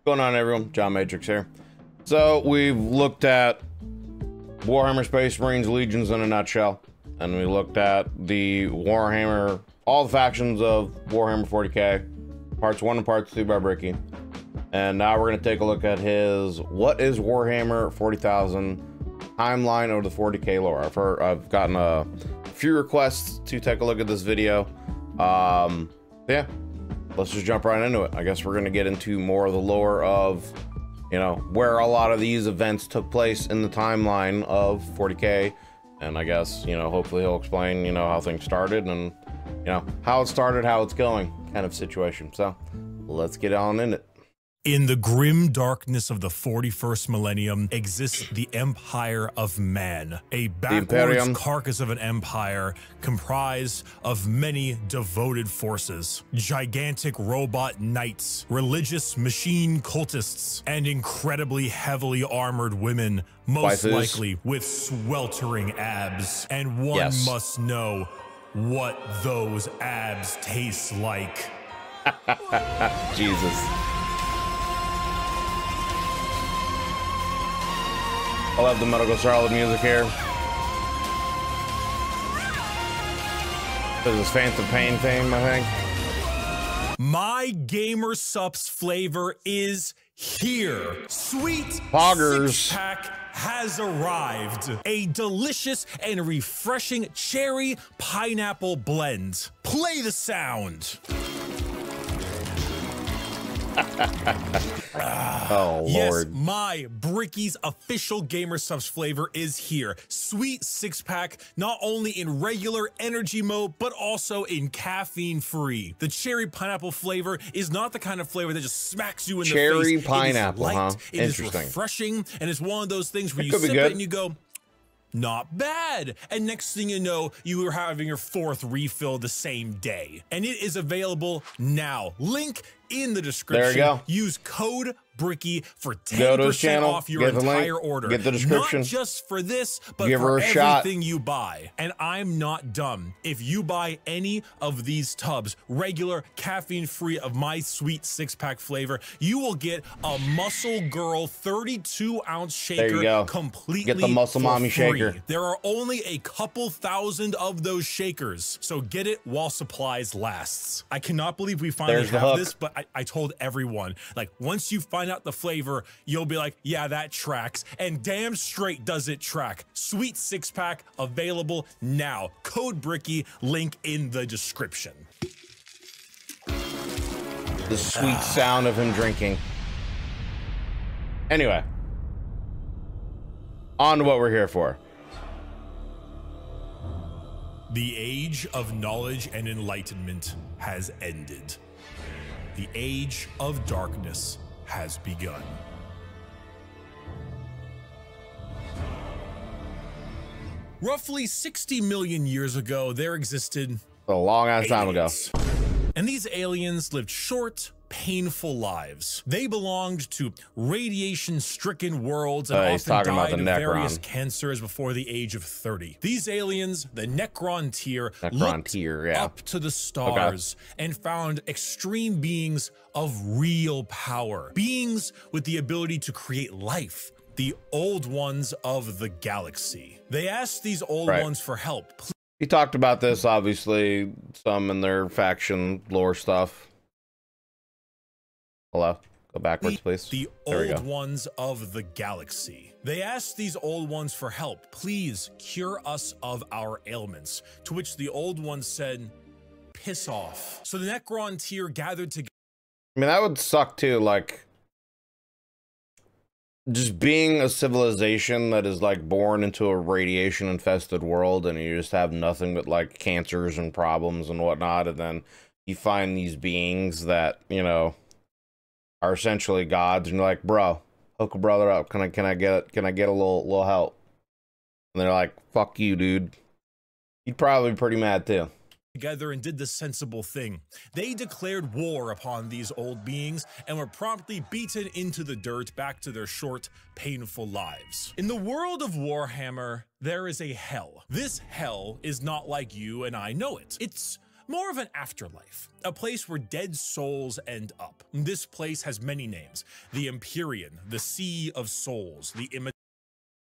What's going on, everyone? John Matrix here. So we've looked at Warhammer Space Marines Legions in a nutshell, and we looked at the Warhammer, all the factions of Warhammer 40k, parts 1 and parts 2 by Bricky. And now we're going to take a look at his What is Warhammer 40,000 timeline of the 40k lore. I've gotten a few requests to take a look at this video. Yeah, let's just jump right into it. I guess we're going to get into more of the lore of, you know, where a lot of these events took place in the timeline of 40k. And I guess, you know, hopefully he'll explain, you know, how things started and, you know, how it started, how it's going kind of situation. So let's get on in it. In the grim darkness of the 41st millennium exists the Empire of Man, a backwards carcass of an empire comprised of many devoted forces, gigantic robot knights, religious machine cultists, and incredibly heavily armored women, most likely with sweltering abs. And one must know what those abs taste like. Jesus. I love the Metal Gear Solid music here. This is Phantom Pain theme, I think. My Gamer Supps flavor is here. Sweet Poggers. Six-pack has arrived. A delicious and refreshing cherry pineapple blend. Play the sound. Oh, yes, Lord. my Bricky's official Gamer Supps flavor is here. Sweet six-pack, not only in regular energy mode, but also in caffeine-free. The cherry pineapple flavor is not the kind of flavor that just smacks you in the face. Cherry pineapple, huh? It is refreshing, and it's one of those things where you sip it and you go, not bad. And next thing you know, you are having your 4th refill the same day. And it is available now. Link in the description. There you go. Use code Bricky for 10% off your entire order. Get the description. Not just for this, but give for her a everything shot. you buy. And I'm not dumb. If you buy any of these tubs, regular, caffeine-free of my sweet six-pack flavor, you will get a Muscle Girl 32-ounce shaker. There you go. Completely get the Muscle Mommy shaker. There are only a couple thousand of those shakers, so get it while supplies lasts. I cannot believe we finally have this, but I told everyone, like, once you find out the flavor, you'll be like, yeah, that tracks, and damn straight does it track. Sweet six-pack available now. Code Bricky, link in the description. The sweet sound of him drinking. Anyway, on to what we're here for. The age of knowledge and enlightenment has ended. The age of darkness has begun. Roughly 60 million years ago, there existed A long ass time ago. And these aliens lived short, painful lives. They belonged to radiation-stricken worlds and often died of various cancers before the age of 30. These aliens, the Necron tier, looked up to the stars and found extreme beings of real power. Beings with the ability to create life. The Old Ones of the galaxy. They asked these Old Ones for help. He talked about this, obviously, some in their faction lore stuff. Hello? Go backwards, please. The Old Ones of the galaxy. They asked these Old Ones for help. Please cure us of our ailments. To which the Old Ones said, piss off. So the Necron tier gathered together. I mean, that would suck too, like, just being a civilization that is like born into a radiation infested world and you just have nothing but like cancers and problems and whatnot, and then you find these beings that, you know, are essentially gods, and you're like, bro, hook a brother up, can I get a little help? And they're like, fuck you, dude. You'd probably be pretty mad too. Together and did the sensible thing. They declared war upon these old beings and were promptly beaten into the dirt back to their short, painful lives. In the world of Warhammer, there is a hell. This hell is not like you and I know it. It's more of an afterlife, a place where dead souls end up. This place has many names: the Empyrean, the Sea of Souls, the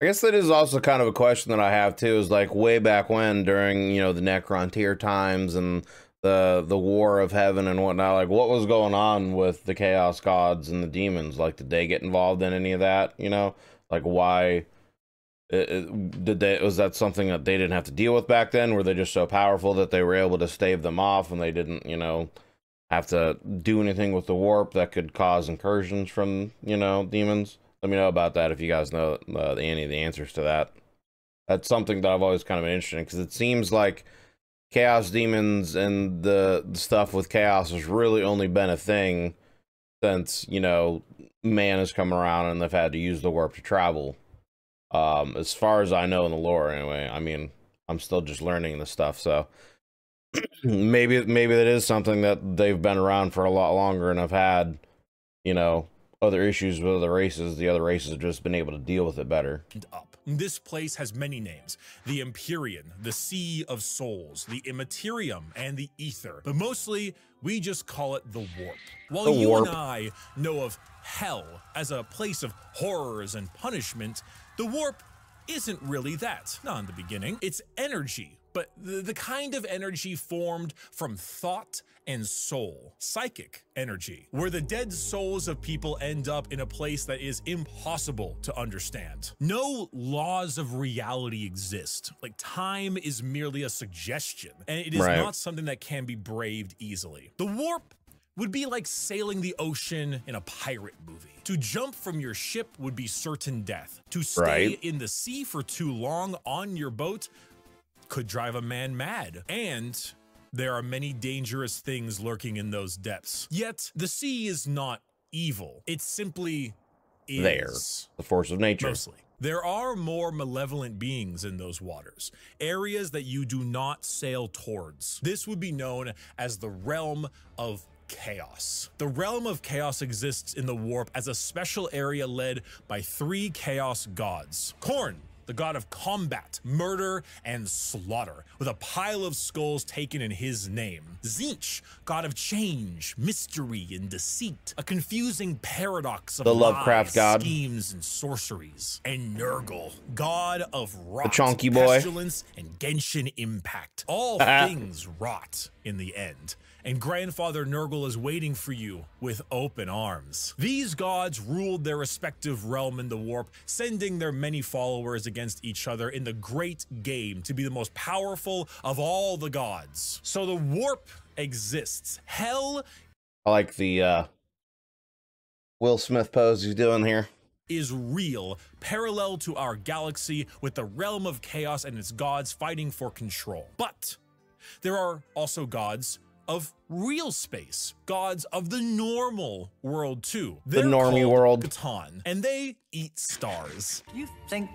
I guess that is also kind of a question that I have too, is like way back when, during, you know, the Necrontyr times and the War of Heaven and whatnot, like what was going on with the Chaos Gods and the demons? Like, did they get involved in any of that? You know, like why was that something that they didn't have to deal with back then? Were they just so powerful that they were able to stave them off and they didn't, you know, have to do anything with the warp that could cause incursions from, you know, demons? Let me know about that if you guys know any of the answers to that. That's something that I've always kind of been interested in, because it seems like chaos demons and the stuff with chaos has really only been a thing since, you know, man has come around and they've had to use the warp to travel. As far as I know in the lore, anyway. I mean, I'm still just learning this stuff, so maybe that is something that they've been around for a lot longer and have had, you know, other issues with other races. The other races have just been able to deal with it better. This place has many names: the Empyrean, the Sea of Souls, the Immaterium, and the Ether. But mostly, we just call it the Warp. While you and I know of Hell as a place of horrors and punishment, the Warp isn't really that. Not in the beginning. It's energy, but the kind of energy formed from thought and soul, psychic energy, where the dead souls of people end up in a place that is impossible to understand. No laws of reality exist. Like, time is merely a suggestion, and it is not something that can be braved easily. The Warp would be like sailing the ocean in a pirate movie. To jump from your ship would be certain death. To stay in the sea for too long on your boat could drive a man mad. And there are many dangerous things lurking in those depths. Yet, the sea is not evil. It simply is. There. The force of nature. Mostly. There are more malevolent beings in those waters, areas that you do not sail towards. This would be known as the realm of chaos. The realm of chaos exists in the warp as a special area led by 3 chaos gods. Khorne, the god of combat, murder, and slaughter, with a pile of skulls taken in his name. Tzeentch, god of change, mystery, and deceit, a confusing paradox of Lovecraft god, schemes, and sorceries. And Nurgle, god of rot, the chunky boy, pestilence, and Genshin impact. All things rot in the end. And Grandfather Nurgle is waiting for you with open arms. These gods ruled their respective realm in the warp, sending their many followers against each other in the great game to be the most powerful of all the gods. So the warp exists. Hell, I like the Will Smith pose he's doing here, is real, parallel to our galaxy, with the realm of chaos and its gods fighting for control. But there are also gods of real space, gods of the normal world too. They're the normie world, Catan, and they eat stars. Do you think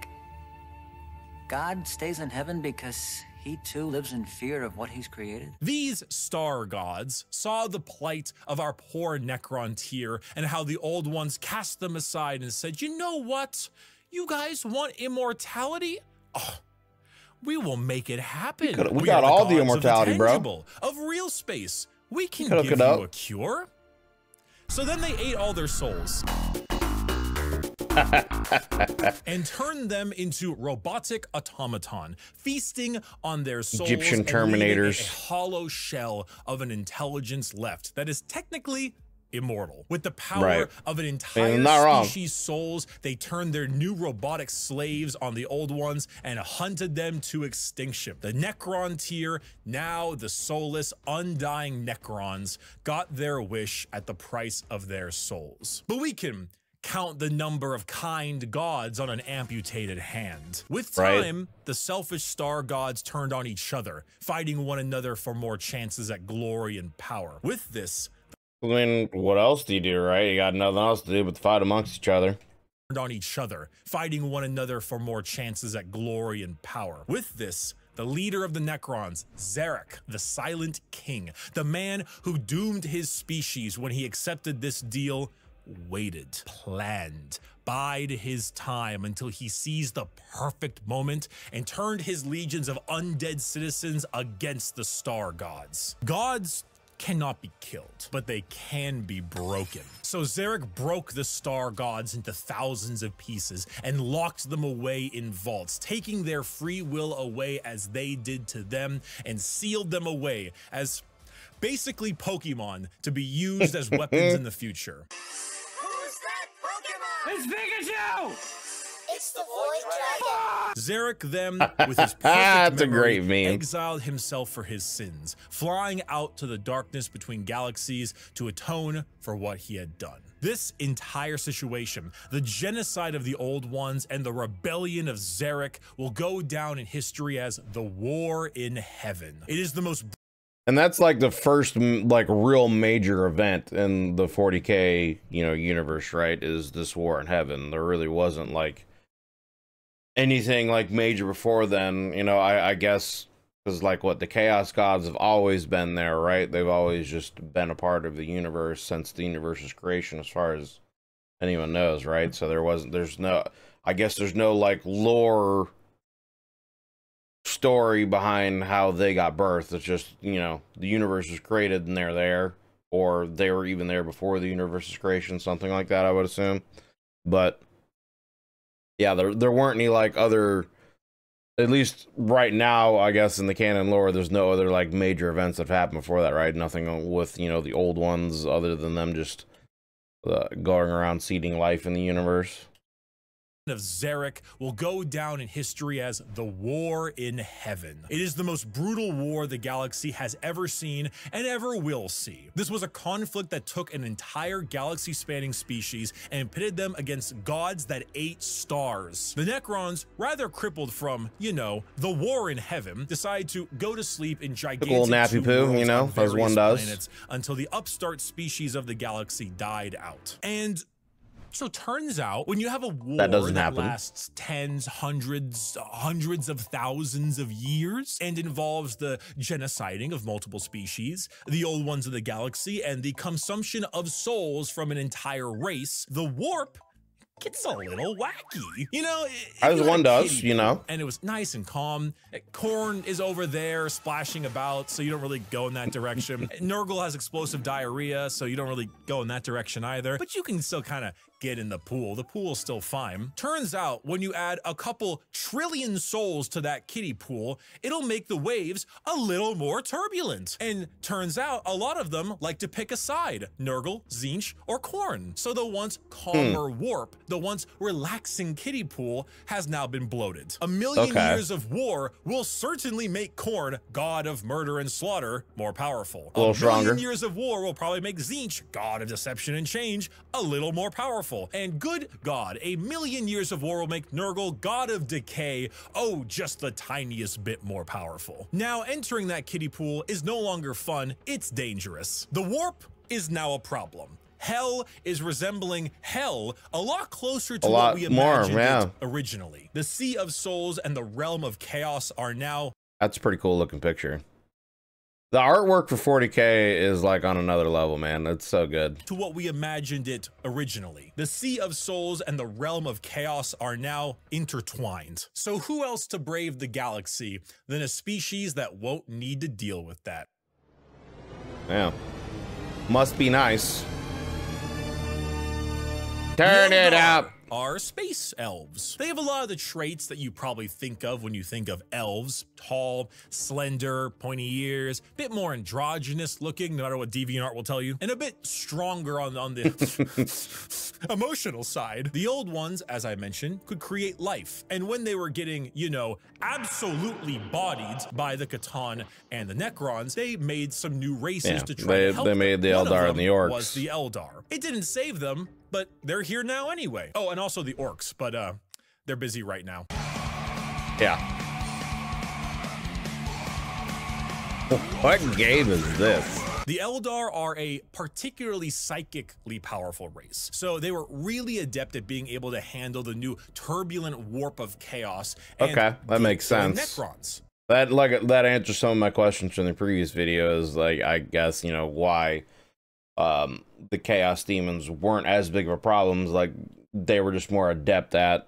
God stays in heaven because he too lives in fear of what he's created? These star gods saw the plight of our poor Necrontyr and how the old ones cast them aside and said, you know what? You guys want immortality? Oh, we will make it happen. We got all the immortality, bro. Of real space. We can give you a cure. So then they ate all their souls and turned them into robotic automaton, feasting on their souls. Egyptian Terminators. A hollow shell of an intelligence left that is technically immortal. With the power of an entire species' souls, they turned their new robotic slaves on the old ones and hunted them to extinction. The Necrontyr, now the soulless, undying Necrons, got their wish at the price of their souls. But we can count the number of kind gods on an amputated hand. With time, the selfish star gods turned on each other, fighting one another for more chances at glory and power. With this, I mean, what else do you do, right? You got nothing else to do but fight amongst each other. On each other, fighting one another for more chances at glory and power. With this, the leader of the Necrons, Zarek, the Silent King, the man who doomed his species when he accepted this deal, waited, planned, bide his time until he seized the perfect moment and turned his legions of undead citizens against the star gods. Gods cannot be killed, but they can be broken. So Zarek broke the star gods into thousands of pieces and locked them away in vaults, taking their free will away as they did to them, and sealed them away as basically Pokemon to be used as weapons in the future. Who's that Pokemon? It's Pikachu! It's the Void Dragon. Zarek then, with his perfect a great memory, meme. exiled himself for his sins, flying out to the darkness between galaxies to atone for what he had done. This entire situation, the genocide of the Old Ones and the rebellion of Zarek, will go down in history as the War in Heaven. It is the most... And that's like the first like real major event in the 40K, you know, universe, right? Is this War in Heaven. There really wasn't like anything like major before then, you know. I guess because like what the Chaos Gods have always been there, right? They've always just been a part of the universe since the universe's creation, as far as anyone knows, right? So there's no, I guess there's no like lore story behind how they got birthed. It's just, you know, the universe was created and they're there, or they were even there before the universe's creation, something like that, I would assume. But yeah, there weren't any like other, at least right now, I guess in the canon lore, there's no other like major events that have happened before that, right? Nothing with, you know, the Old Ones other than them just going around seeding life in the universe. Of Zarek will go down in history as the War in Heaven. It is the most brutal war the galaxy has ever seen and ever will see. This was a conflict that took an entire galaxy-spanning species and pitted them against gods that ate stars. The Necrons, rather crippled from, you know, the War in Heaven, decide to go to sleep in gigantic little nappy poo, you know, as one does, planets until the upstart species of the galaxy died out. And so turns out, when you have a war that lasts tens, hundreds of thousands of years and involves the genociding of multiple species, the Old Ones of the galaxy, and the consumption of souls from an entire race, the warp gets a little wacky. You know, as one does, you know. And it was nice and calm. Korn is over there splashing about, so you don't really go in that direction. Nurgle has explosive diarrhea, so you don't really go in that direction either. But you can still kind of get in the pool. The pool's still fine. Turns out, when you add a couple trillion souls to that kiddie pool, it'll make the waves a little more turbulent. And turns out, a lot of them like to pick a side, Nurgle, Tzeentch, or Korn. So the once calmer warp, the once relaxing kiddie pool, has now been bloated. A million years of war will certainly make Korn, god of murder and slaughter, more powerful. A little stronger. Million years of war will probably make Tzeentch, god of deception and change, a little more powerful. And good God, a million years of war will make Nurgle, god of decay, oh, just the tiniest bit more powerful. Now, entering that kiddie pool is no longer fun, it's dangerous. The warp is now a problem. Hell is resembling hell a lot closer to what we imagined it originally. The Sea of Souls and the Realm of Chaos are now... That's a pretty cool looking picture. The artwork for 40K is like on another level, man. It's so good. To what we imagined it originally. The Sea of Souls and the Realm of Chaos are now intertwined. So who else to brave the galaxy than a species that won't need to deal with that? Yeah. Must be nice. Turn it up. Are space elves. They have a lot of the traits that you probably think of when you think of elves. Tall, slender, pointy ears, bit more androgynous looking, no matter what DeviantArt will tell you, and a bit stronger on the emotional side. The Old Ones, as I mentioned, could create life. And when they were getting, you know, absolutely bodied by the Catan and the Necrons, they made some new races to try to help them. They made the Eldar and the Orcs. Was the Eldar. It didn't save them, but they're here now anyway. Oh, and also the Orcs, but they're busy right now. Yeah. What game is this? The Eldar are a particularly psychically powerful race. So they were really adept at being able to handle the new turbulent warp of chaos. And okay, that makes sense. Necrons. That answers some of my questions from the previous videos. Like, I guess, you know, why the chaos demons weren't as big of a problem. Like, they were just more adept at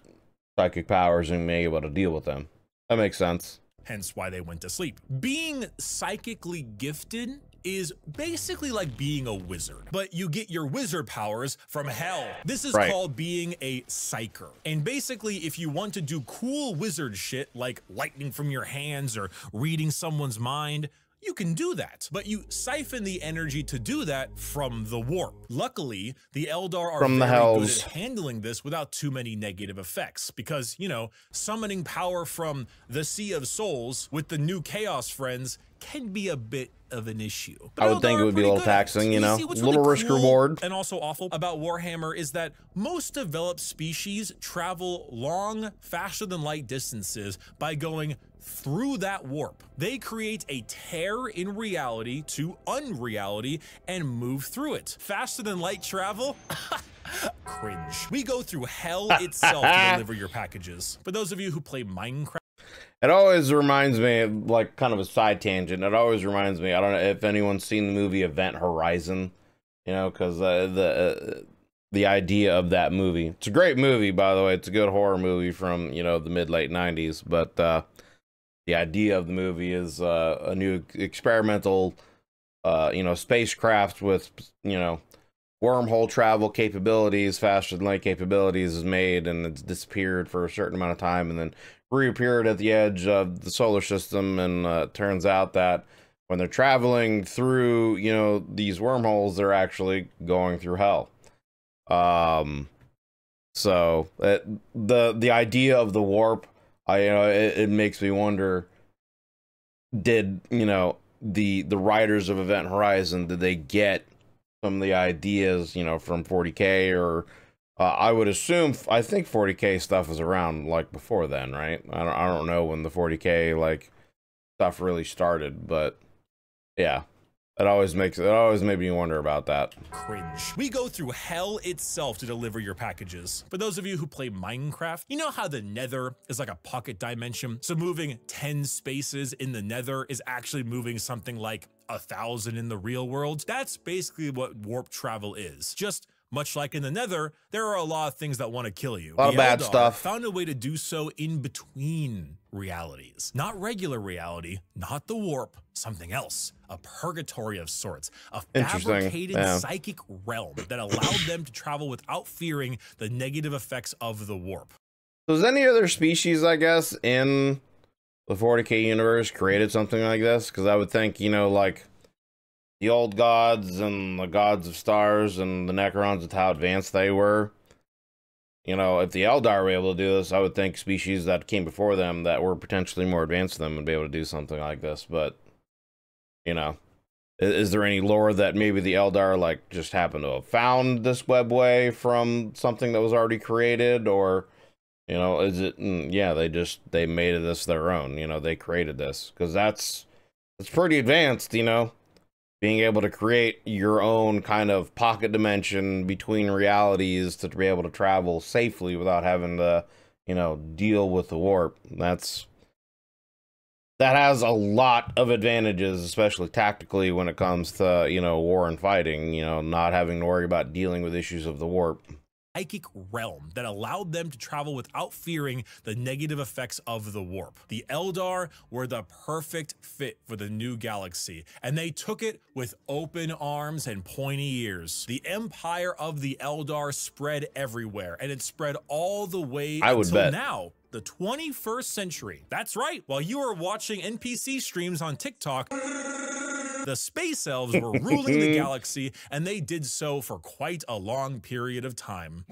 psychic powers and being able to deal with them. That makes sense. Hence why they went to sleep. Being psychically gifted is basically like being a wizard, but you get your wizard powers from hell. This is called being a psyker. And basically, if you want to do cool wizard shit like lightning from your hands or reading someone's mind, you can do that, but you siphon the energy to do that from the warp. Luckily, the Eldar are very good at handling this without too many negative effects because, you know, summoning power from the Sea of Souls with the new Chaos friends can be a bit of an issue. But I would think it would be a little taxing, you know, a little risk reward. And also awful about Warhammer is that most developed species travel long, faster than light distances by going through that warp. They create a tear in reality to unreality and move through it. Faster than light travel? Cringe. We go through hell itself to deliver your packages. For those of you who play Minecraft, it always reminds me, like, kind of a side tangent. It always reminds me, I don't know if anyone's seen the movie Event Horizon, you know, because the idea of that movie. It's a great movie, by the way. It's a good horror movie from, you know, the mid-late 90s. But the idea of the movie is a new experimental, you know, spacecraft with, you know, wormhole travel capabilities, faster than light capabilities is made, and it's disappeared for a certain amount of time, and then reappeared at the edge of the solar system. And turns out that when they're traveling through, you know, these wormholes, they're actually going through hell. So the idea of the warp, you know, it makes me wonder, did, you know, the writers of Event Horizon, did they get some of the ideas, you know, from 40K, or I would assume, I think 40K stuff was around like before then, right? I don't know when the 40K like stuff really started, but yeah, it always made me wonder about that. Cringe. We go through hell itself to deliver your packages. For those of you who play Minecraft, you know how the Nether is like a pocket dimension? So moving 10 spaces in the Nether is actually moving something like 1,000 in the real world. That's basically what warp travel is. Just much like in the Nether, there are a lot of things that want to kill you. A lot of bad stuff. Found a way to do so in between realities. Not regular reality, not the warp, something else. A purgatory of sorts. A fabricated psychic realm that allowed them to travel without fearing the negative effects of the warp. So has any other species, I guess, in the 40K universe created something like this? Because I would think, you know, like the old gods and the gods of stars and the Necrons, with how advanced they were. You know, if the Eldar were able to do this, I would think species that came before them that were potentially more advanced than them would be able to do something like this. But, you know, is there any lore that maybe the Eldar, like, just happened to have found this webway from something that was already created? Or, you know, is it, yeah, they made this their own, you know, they created this? Because it's pretty advanced, you know? Being able to create your own kind of pocket dimension between realities to be able to travel safely without having to, you know, deal with the warp. That has a lot of advantages, especially tactically when it comes to, you know, war and fighting, you know, not having to worry about dealing with issues of the warp. Psychic realm that allowed them to travel without fearing the negative effects of the warp. The Eldar were the perfect fit for the new galaxy, and they took it with open arms and pointy ears. The empire of the Eldar spread everywhere, and it spread all the way until now, the 21st century. That's right, while you were watching NPC streams on TikTok, the space elves were ruling the galaxy, and they did so for quite a long period of time.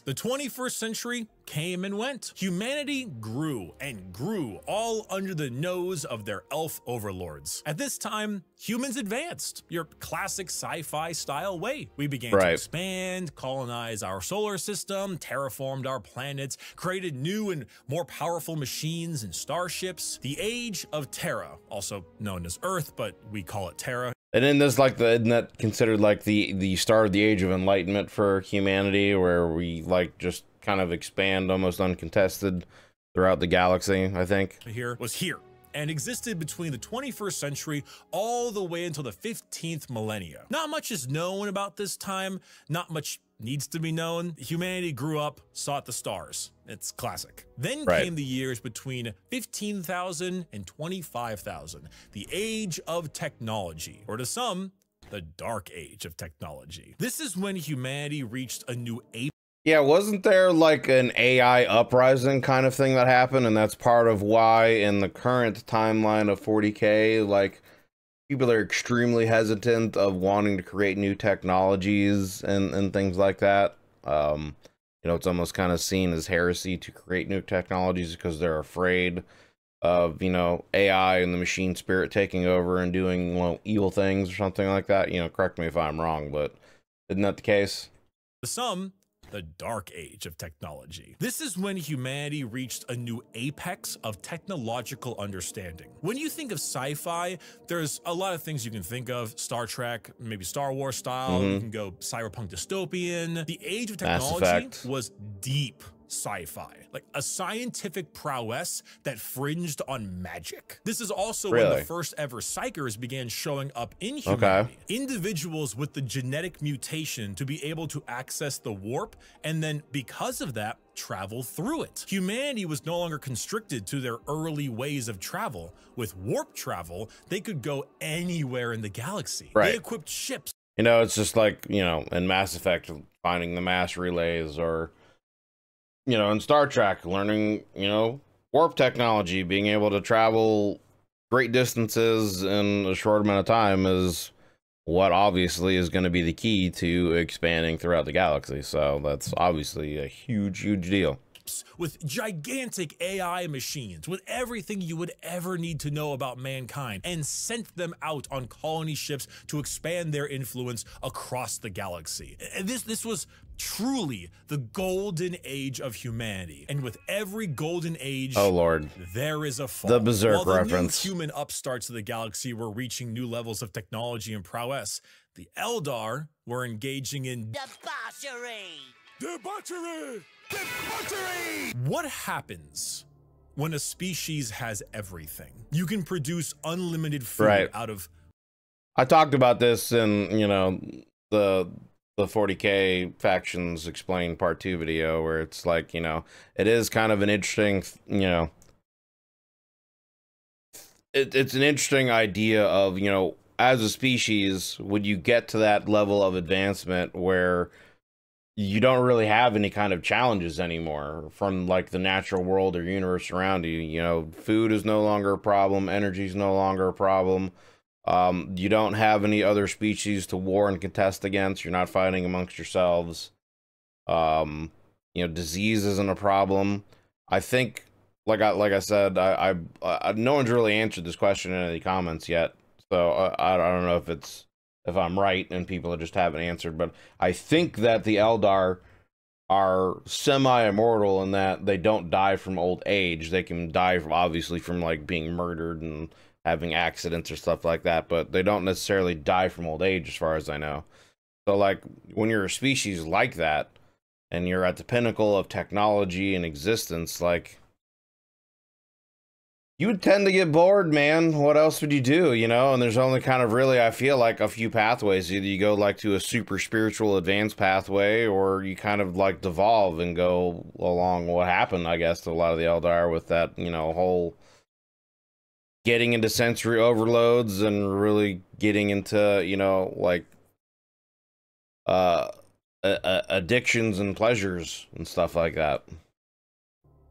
The 21st century came and went. Humanity grew and grew, all under the nose of their elf overlords. At this time, humans advanced, your classic sci-fi style way. We began to expand, colonize our solar system, terraformed our planets, created new and more powerful machines and starships. The age of Terra, also known as Earth, but we call it Terra. And in this, like, isn't that considered like the start of the Age of Enlightenment for humanity, where we like just kind of expand almost uncontested throughout the galaxy, I think. Here was here. and existed between the 21st century all the way until the 15th millennia. Not much is known about this time, not much needs to be known. Humanity grew up, saw the stars. It's classic. Then came the years between 15,000 and 25,000, the age of technology, or to some, the dark age of technology. This is when humanity reached a new apex. Yeah, wasn't there like an AI uprising kind of thing that happened? And that's part of why in the current timeline of 40K, like, people are extremely hesitant of wanting to create new technologies and things like that. You know, it's almost kind of seen as heresy to create new technologies because they're afraid of, you know, AI and the machine spirit taking over and doing, well, evil things or something like that. You know, correct me if I'm wrong, but isn't that the case? Some, the dark age of technology. This is when humanity reached a new apex of technological understanding. When you think of sci-fi, there's a lot of things you can think of. Star Trek, maybe Star Wars style. You can go cyberpunk dystopian. The age of technology was deep sci-fi, like a scientific prowess that fringed on magic. This is also when the first ever psychers began showing up in humanity. Individuals with the genetic mutation to be able to access the warp, and then because of that, travel through it. Humanity was no longer constricted to their early ways of travel. With warp travel, they could go anywhere in the galaxy. They equipped ships. You know, it's just like, you know, in Mass Effect, finding the mass relays, or, you know, in Star Trek, learning, you know, warp technology, being able to travel great distances in a short amount of time is what obviously is going to be the key to expanding throughout the galaxy. So that's obviously a huge, huge deal. With gigantic AI machines, with everything you would ever need to know about mankind, and sent them out on colony ships to expand their influence across the galaxy. This was truly the golden age of humanity. And with every golden age, oh Lord, there is a fall. The Berserk While reference. The new human upstarts of the galaxy were reaching new levels of technology and prowess, the Eldar were engaging in Debauchery! Debauchery! Debauchery! What happens when a species has everything? You can produce unlimited food out of... I talked about this in, you know, the 40K Factions Explained Part 2 video, where it's like, you know, it is kind of an interesting, you know, it's an interesting idea of, you know, as a species, would you get to that level of advancement where you don't really have any kind of challenges anymore from like the natural world or universe around you? You know, food is no longer a problem, energy is no longer a problem. You don't have any other species to war and contest against. You're not fighting amongst yourselves. You know, disease isn't a problem. I think, like I said, no one's really answered this question in any comments yet. So I don't know if I'm right and people just haven't answered, but I think that the Eldar are semi-immortal in that they don't die from old age. They can die from, obviously, from like being murdered and having accidents or stuff like that, but they don't necessarily die from old age as far as I know. So like when you're a species like that and you're at the pinnacle of technology and existence, like, you would tend to get bored, man. What else would you do, you know? And there's only kind of really, I feel like, a few pathways. Either you go like to a super spiritual advanced pathway, or you kind of like devolve and go along what happened, I guess, to a lot of the Eldar with that, you know, whole getting into sensory overloads and really getting into, you know, like addictions and pleasures and stuff like that.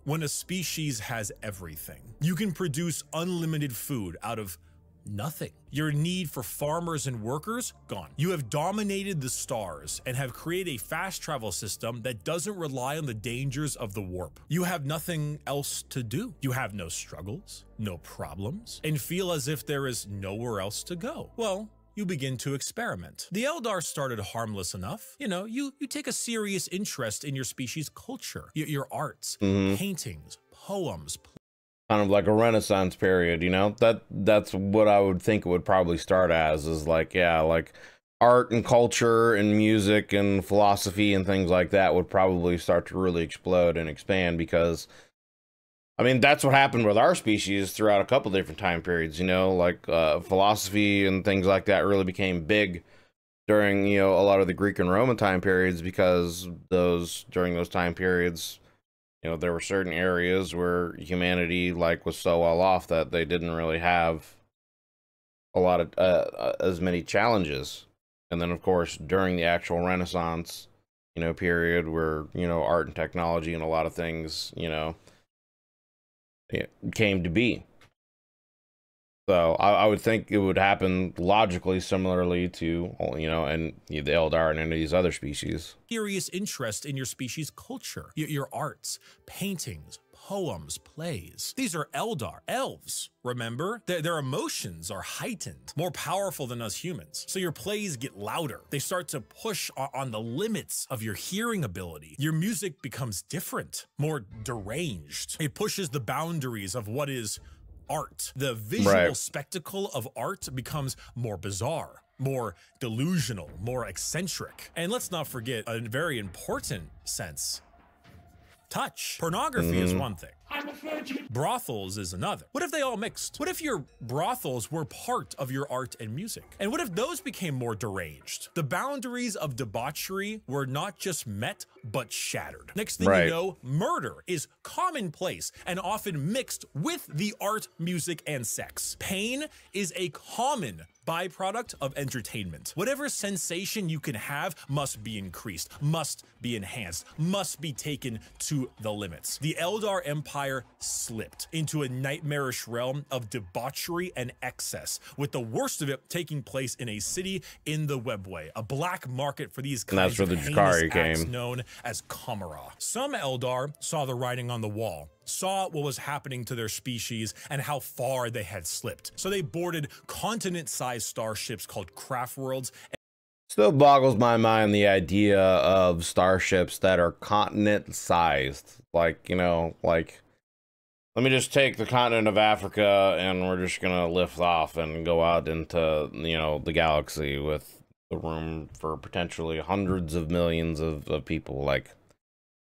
When a species has everything, you can produce unlimited food out of nothing. Your need for farmers and workers, gone. You have dominated the stars and have created a fast travel system that doesn't rely on the dangers of the warp. You have nothing else to do. You have no struggles, no problems, and feel as if there is nowhere else to go. Well, you begin to experiment. The Eldar started harmless enough. You know, you take a serious interest in your species' culture, your arts, paintings, poems. Kind of like a Renaissance period, you know? That's what I would think it would probably start as, is like, yeah, like art and culture and music and philosophy and things like that would probably start to really explode and expand, because I mean, that's what happened with our species throughout a couple different time periods, you know, like philosophy and things like that really became big during, you know, a lot of the Greek and Roman time periods, because during those time periods, you know, there were certain areas where humanity like was so well off that they didn't really have a lot of as many challenges. And then of course during the actual Renaissance, you know, period where, you know, art and technology and a lot of things, you know, it came to be. So I would think it would happen logically similarly to, you know, and the Eldar and any of these other species. Serious interest in your species' culture, your arts, paintings, poems, plays. These are Eldar, elves. Remember, their emotions are heightened, more powerful than us humans. So your plays get louder. They start to push on the limits of your hearing ability. Your music becomes different, more deranged. It pushes the boundaries of what is art. The visual spectacle of art becomes more bizarre, more delusional, more eccentric. And let's not forget a very important sense. Touch. Pornography is one thing. I'm a virgin. Brothels is another. What if they all mixed? What if your brothels were part of your art and music? And what if those became more deranged? The boundaries of debauchery were not just met, but shattered. Next thing you know, murder is commonplace and often mixed with the art, music, and sex. Pain is a common byproduct of entertainment. Whatever sensation you can have must be increased, must be enhanced, must be taken to the limits. The Eldar Empire slipped into a nightmarish realm of debauchery and excess, with the worst of it taking place in a city in the Webway, a black market for these kinds of heinous acts known as Kamara. Some Eldar saw the writing on the wall, saw what was happening to their species and how far they had slipped. So they boarded continent-sized starships called craft worlds. Still boggles my mind the idea of starships that are continent-sized. Like, you know, like, let me just take the continent of Africa and we're just gonna lift off and go out into, you know, the galaxy with the room for potentially hundreds of millions of people. Like,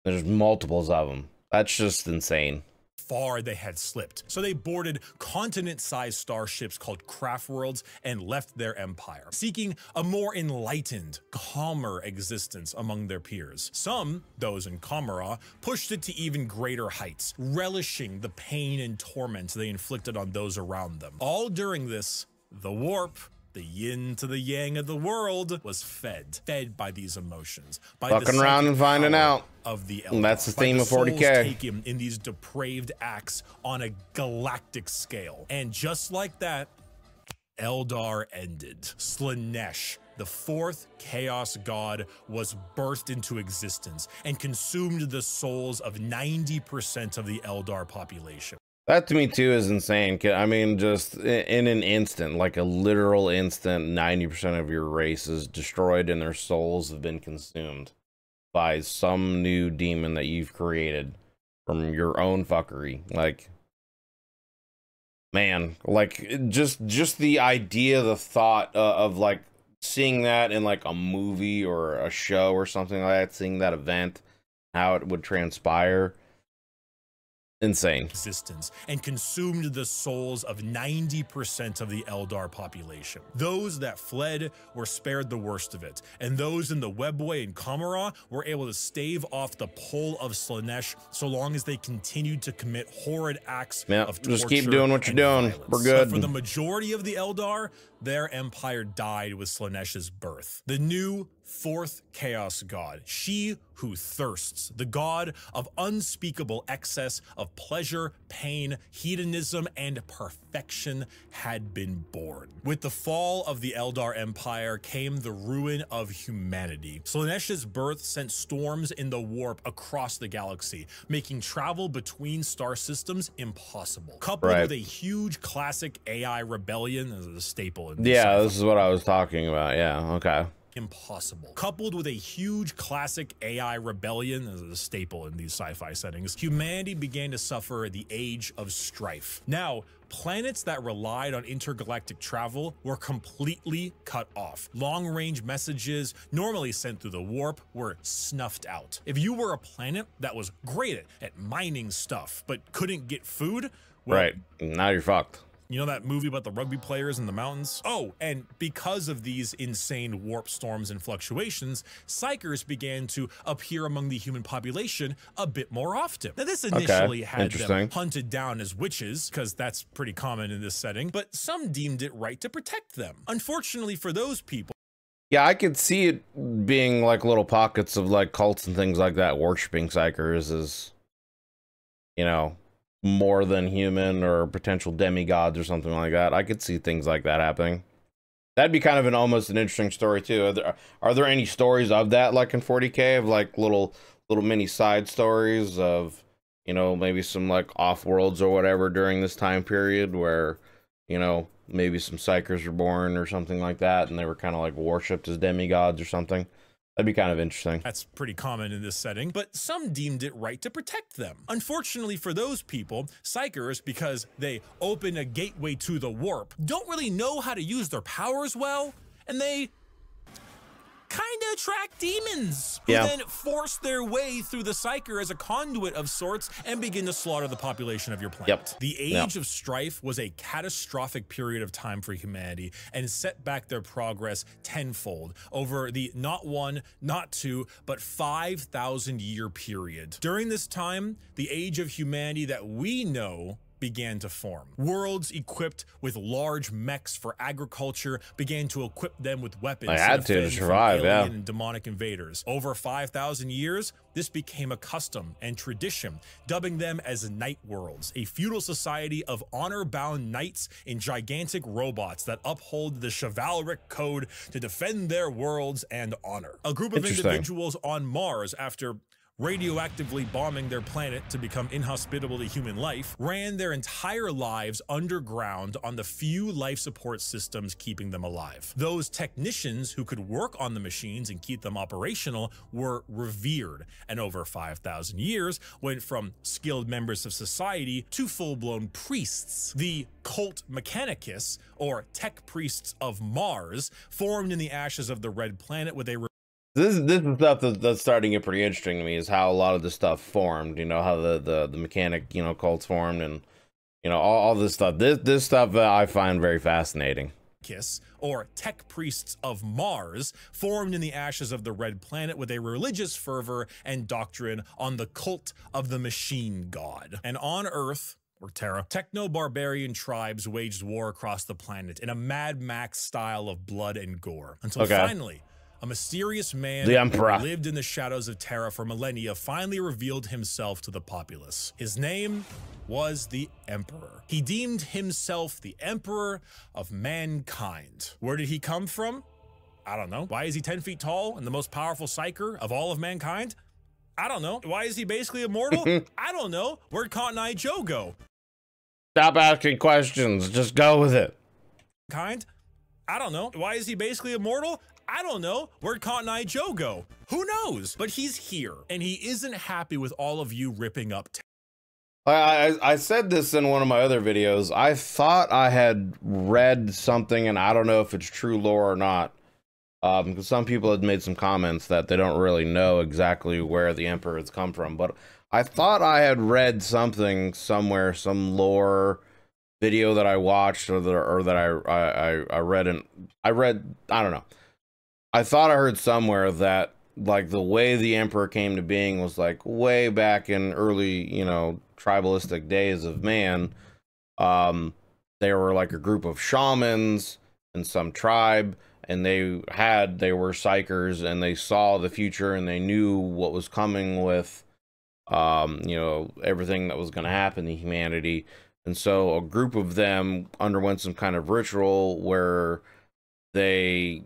there's multiples of them. That's just insane. Far they had slipped. So they boarded continent-sized starships called craft worlds and left their empire, seeking a more enlightened, calmer existence among their peers. Some, those in Kamara, pushed it to even greater heights, relishing the pain and torment they inflicted on those around them. All during this, the warp, the yin to the yang of the world, was fed by these emotions, by fucking around and finding out of the Eldar. That's the theme of 40K. Taken in these depraved acts on a galactic scale, and just like that, Eldar ended. Slaanesh, the fourth chaos god, was birthed into existence and consumed the souls of 90% of the Eldar population. That to me too is insane. I mean, just in an instant, like a literal instant, 90% of your race is destroyed and their souls have been consumed by some new demon that you've created from your own fuckery. Like, man, like just the idea, the thought of like seeing that in like a movie or a show or something like that, seeing that event, how it would transpire. Insane. Existence and consumed the souls of 90% of the Eldar population. Those that fled were spared the worst of it, and those in the Webway and Kamara were able to stave off the pull of Slaanesh so long as they continued to commit horrid acts of torture. Just keep doing what you're doing. Violence. We're good. But for the majority of the Eldar, their empire died with Slaanesh's birth. The new fourth chaos god, she who thirsts, the god of unspeakable excess of pleasure, pain, hedonism, and perfection, had been born. With the fall of the Eldar Empire came the ruin of humanity. Slaanesh's birth sent storms in the warp across the galaxy, making travel between star systems impossible. Coupled with a huge classic AI rebellion as a staple in this this is what I was talking about. Yeah, okay. impossible. Coupled with a huge classic AI rebellion, as a staple in these sci-fi settings, humanity began to suffer the age of strife. Now, planets that relied on intergalactic travel were completely cut off. Long-range messages, normally sent through the warp, were snuffed out. If you were a planet that was great at mining stuff, but couldn't get food, well, right, now you're fucked. You know that movie about the rugby players in the mountains? Oh, and because of these insane warp storms and fluctuations, psychers began to appear among the human population a bit more often. Now, this initially had them hunted down as witches, because that's pretty common in this setting, but some deemed it right to protect them. Unfortunately for those people, yeah, I could see it being like little pockets of like cults and things like that, worshiping psychers as, you know, more than human or potential demigods or something like that. I could see things like that happening. That'd be kind of almost an interesting story too. Are there any stories of that, like in 40K, of like little mini side stories of, you know, maybe some like off worlds or whatever during this time period where, you know, maybe some psychers were born or something like that and they were kind of like worshipped as demigods or something? That'd be kind of interesting. That's pretty common in this setting, but some deemed it right to protect them. Unfortunately for those people, psychers, because they open a gateway to the warp, don't really know how to use their powers well, and they kind of attract demons who then force their way through the psyker as a conduit of sorts and begin to slaughter the population of your planet. The age of strife was a catastrophic period of time for humanity and set back their progress tenfold over the not one, not two, but 5,000 year period. During this time, the age of humanity that we know began to form. Worlds equipped with large mechs for agriculture began to equip them with weapons. They had to survive, and demonic invaders. Over 5,000 years, this became a custom and tradition, dubbing them as night worlds, a feudal society of honor-bound knights in gigantic robots that uphold the chivalric code to defend their worlds and honor. A group of individuals on Mars, after radioactively bombing their planet to become inhospitable to human life, ran their entire lives underground on the few life support systems keeping them alive. Those technicians who could work on the machines and keep them operational were revered, and over 5,000 years went from skilled members of society to full-blown priests. The cult Mechanicus, or tech priests of Mars, formed in the ashes of the red planet with a This is stuff that's starting to get pretty interesting to me, is how a lot of this stuff formed, you know, how the mechanic, you know, cults formed, and, you know, all this stuff. This stuff I find very fascinating. Or tech priests of Mars, formed in the ashes of the red planet with a religious fervor and doctrine on the cult of the machine god. And on Earth, or Terra, techno-barbarian tribes waged war across the planet in a Mad Max style of blood and gore, until finally a mysterious man who lived in the shadows of Terra for millennia finally revealed himself to the populace. His name was the Emperor. He deemed himself the Emperor of mankind. Where did he come from? I don't know. Why is he 10 feet tall and the most powerful psyker of all of mankind? I don't know. Why is he basically immortal? I don't know. Where'd Cotton Eye Joe go? Stop asking questions. Just go with it. I don't know. Why is he basically immortal? I don't know. Where'd Cotton Eye Joe go? Who knows? But he's here, and he isn't happy with all of you ripping up. I said this in one of my other videos. I thought I had read something, and I don't know if it's true lore or not, because some people had made some comments that they don't really know exactly where the Emperor has come from. But I thought I had read something somewhere, some lore video that I watched, or that I read, I don't know. I thought I heard somewhere that, like, the way the Emperor came to being was, like, way back in early, you know, tribalistic days of man. They were, like, a group of shamans in some tribe, and they were psychers, and they saw the future, and they knew what was coming with, you know, everything that was going to happen to humanity. And so a group of them underwent some kind of ritual where they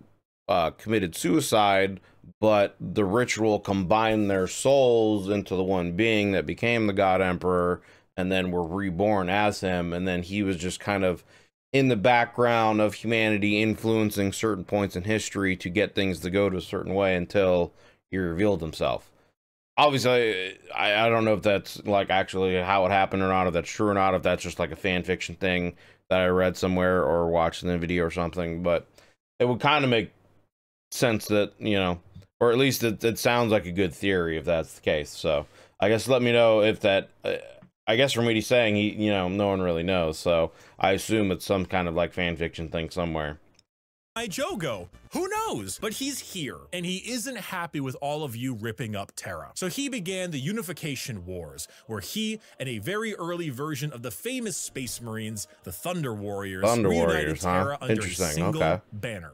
committed suicide, but the ritual combined their souls into the one being that became the God Emperor, and then were reborn as him. And then he was just kind of in the background of humanity influencing certain points in history to get things to go to a certain way until he revealed himself. Obviously, I don't know if that's like actually how it happened or not, if that's true or not, if that's just like a fan fiction thing that I read somewhere or watched in a video or something, but it would kind of make sense that, you know, or at least it sounds like a good theory if that's the case. So I guess let me know if that, I guess from what he's saying, he, you know, no one really knows. So I assume it's some kind of like fan fiction thing somewhere. Jogo. Who knows? But he's here, and he isn't happy with all of you ripping up Terra. So he began the Unification Wars, where he and a very early version of the famous Space Marines, the Thunder Warriors, reunited Terra under a single banner.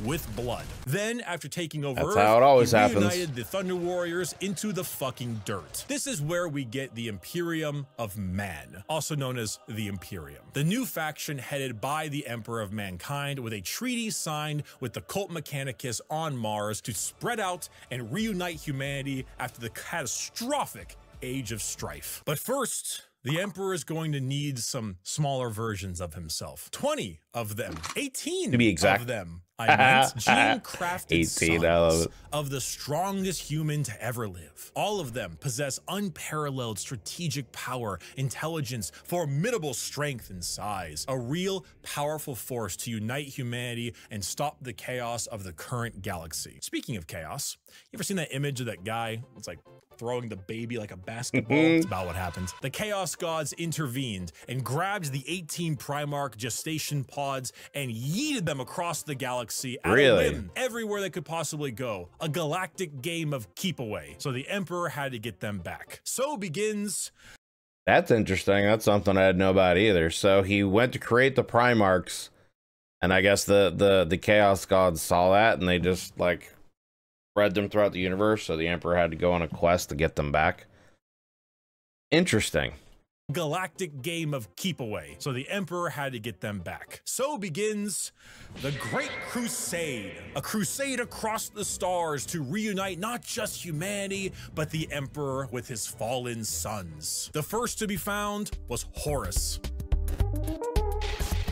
With blood. Then, after taking over Earth, how it always he happens. reunited the Thunder Warriors into the fucking dirt. This is where we get the Imperium of Man, also known as the Imperium. The new faction headed by the Emperor of Mankind, with a treaty signed with the Cult Mechanicus on Mars to spread out and reunite humanity after the catastrophic Age of Strife. But first, the Emperor is going to need some smaller versions of himself. 20 of them. 18 to be exact. Of them. I meant gene-crafted sons I of the strongest human to ever live. All of them possess unparalleled strategic power, intelligence, formidable strength and size. A real powerful force to unite humanity and stop the chaos of the current galaxy. Speaking of chaos, you ever seen that image of that guy? It's like throwing the baby like a basketball. It's about what happened. The Chaos Gods intervened and grabbed the 18 Primarch gestation pods and yeeted them across the galaxy at a whim, everywhere they could possibly go. A galactic game of keep away. So the Emperor had to get them back. So begins... That's interesting. That's something I didn't know about either. So he went to create the Primarchs, and I guess the Chaos Gods saw that, and they just like spread them throughout the universe, so the Emperor had to go on a quest to get them back. Interesting. Galactic game of keep away. So the Emperor had to get them back. So begins the Great Crusade. A crusade across the stars to reunite not just humanity, but the Emperor with his fallen sons. The first to be found was Horus,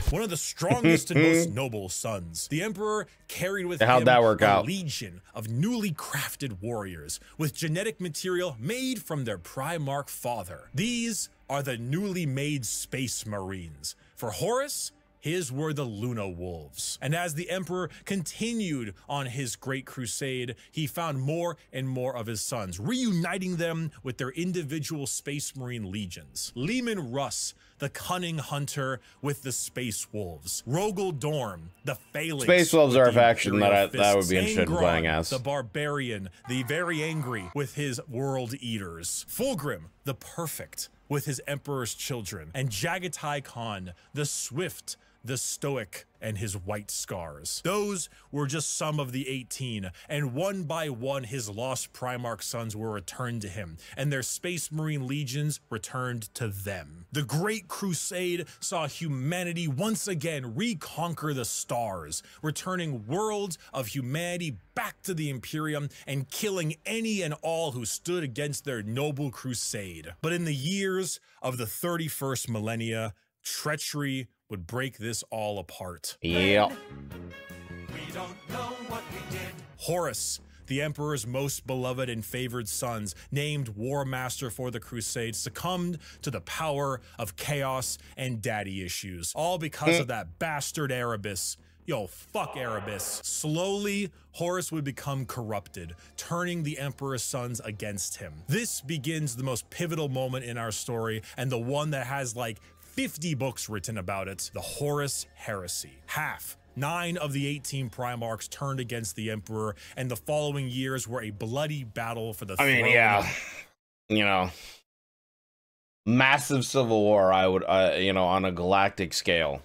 one of the strongest and most noble sons. The Emperor carried with him a legion of newly crafted warriors with genetic material made from their Primarch father. These are the newly made Space Marines. For Horus, his were the Luna Wolves. And as the Emperor continued on his great crusade, he found more and more of his sons, reuniting them with their individual Space Marine legions. Leman Russ, the cunning hunter with the Space Wolves. Rogel Dorm, the Phalanx. Space Wolves are a faction that I would be interested in playing as. The Barbarian, the very angry with his World Eaters. Fulgrim, the Perfect, with his Emperor's children. And Jagatai Khan, the Swift, the Stoic, and his white scars. Those were just some of the 18, and one by one his lost Primarch sons were returned to him, and their Space Marine legions returned to them. The Great Crusade saw humanity once again reconquer the stars, returning worlds of humanity back to the Imperium and killing any and all who stood against their noble crusade. But in the years of the 31st millennia, treachery would break this all apart. Yeah. We don't know what we did. Horus, the Emperor's most beloved and favored sons, named War Master for the Crusade, succumbed to the power of chaos and daddy issues, all because of that bastard Erebus. Yo, fuck Erebus. Slowly, Horus would become corrupted, turning the Emperor's sons against him. This begins the most pivotal moment in our story, and the one that has like 50 books written about it, the Horus Heresy. 9 of the 18 Primarchs turned against the Emperor, and the following years were a bloody battle for the throne. I mean, yeah, you know, massive civil war, I would, you know, on a galactic scale.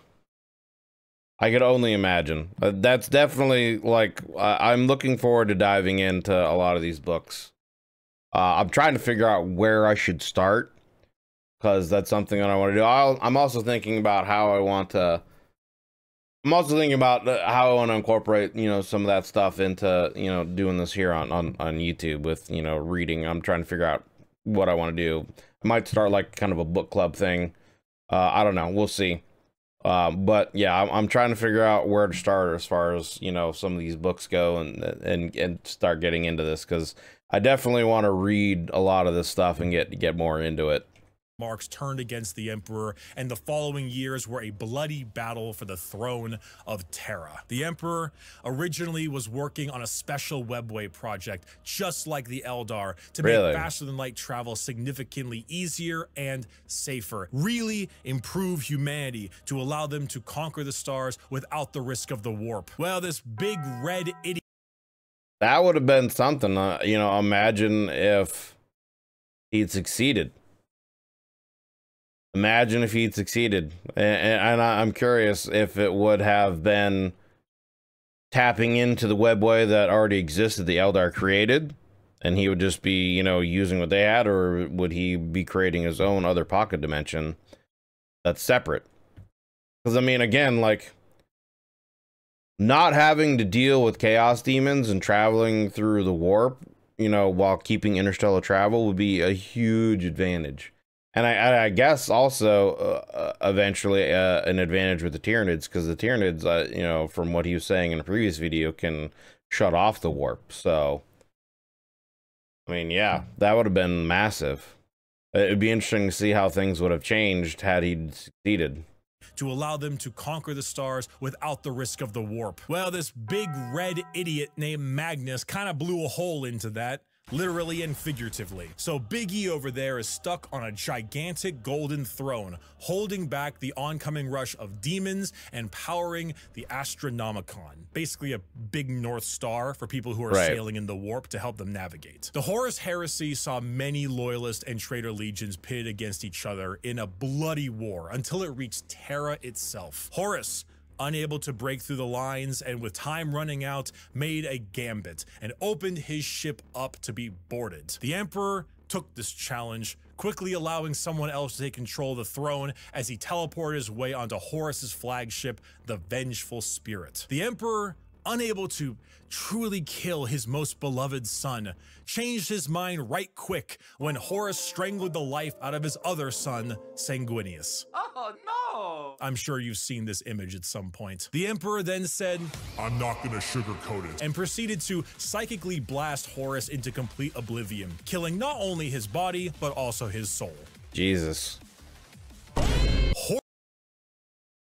I could only imagine. That's definitely, like, I'm looking forward to diving into a lot of these books. I'm trying to figure out where I should start, because that's something that I want to do. I'm also thinking about how I want to... I'm also thinking about how I want to incorporate, you know, some of that stuff into, you know, doing this here on YouTube with, you know, reading. I'm trying to figure out what I want to do. I might start like kind of a book club thing. I don't know. We'll see. But yeah, I'm trying to figure out where to start as far as, you know, some of these books go and start getting into this, because I definitely want to read a lot of this stuff and get more into it. Marks turned against the Emperor, and the following years were a bloody battle for the throne of Terra. The Emperor originally was working on a special webway project, just like the Eldar, to make faster-than-light travel significantly easier and safer, really improve humanity to allow them to conquer the stars without the risk of the warp. Well, this big red idiot... That would have been something, you know, imagine if he'd succeeded. Imagine if he'd succeeded, and I'm curious if it would have been tapping into the webway that already existed, the Eldar created, and he would just be, you know, using what they had, or would he be creating his own other pocket dimension that's separate? Because, I mean, again, like, not having to deal with chaos demons and traveling through the warp, you know, while keeping interstellar travel would be a huge advantage. And I guess also eventually an advantage with the Tyranids, because the Tyranids, you know, from what he was saying in a previous video, can shut off the warp. So, I mean, yeah, that would have been massive. It'd be interesting to see how things would have changed had he succeeded. To allow them to conquer the stars without the risk of the warp. Well, this big red idiot named Magnus kind of blew a hole into that. Literally and figuratively. So Big E over there is stuck on a gigantic golden throne, holding back the oncoming rush of demons and powering the Astronomicon. Basically a big North Star for people who are sailing in the warp to help them navigate. The Horus Heresy saw many loyalist and traitor legions pitted against each other in a bloody war until it reached Terra itself. Horus, unable to break through the lines and with time running out, made a gambit and opened his ship up to be boarded. The Emperor took this challenge, quickly allowing someone else to take control of the throne as he teleported his way onto Horus's flagship, the Vengeful Spirit. The Emperor, unable to truly kill his most beloved son, changed his mind right quick when Horus strangled the life out of his other son, Sanguinius. Oh no! I'm sure you've seen this image at some point. The Emperor then said, "I'm not gonna sugarcoat it," and proceeded to psychically blast Horus into complete oblivion, killing not only his body, but also his soul. Jesus.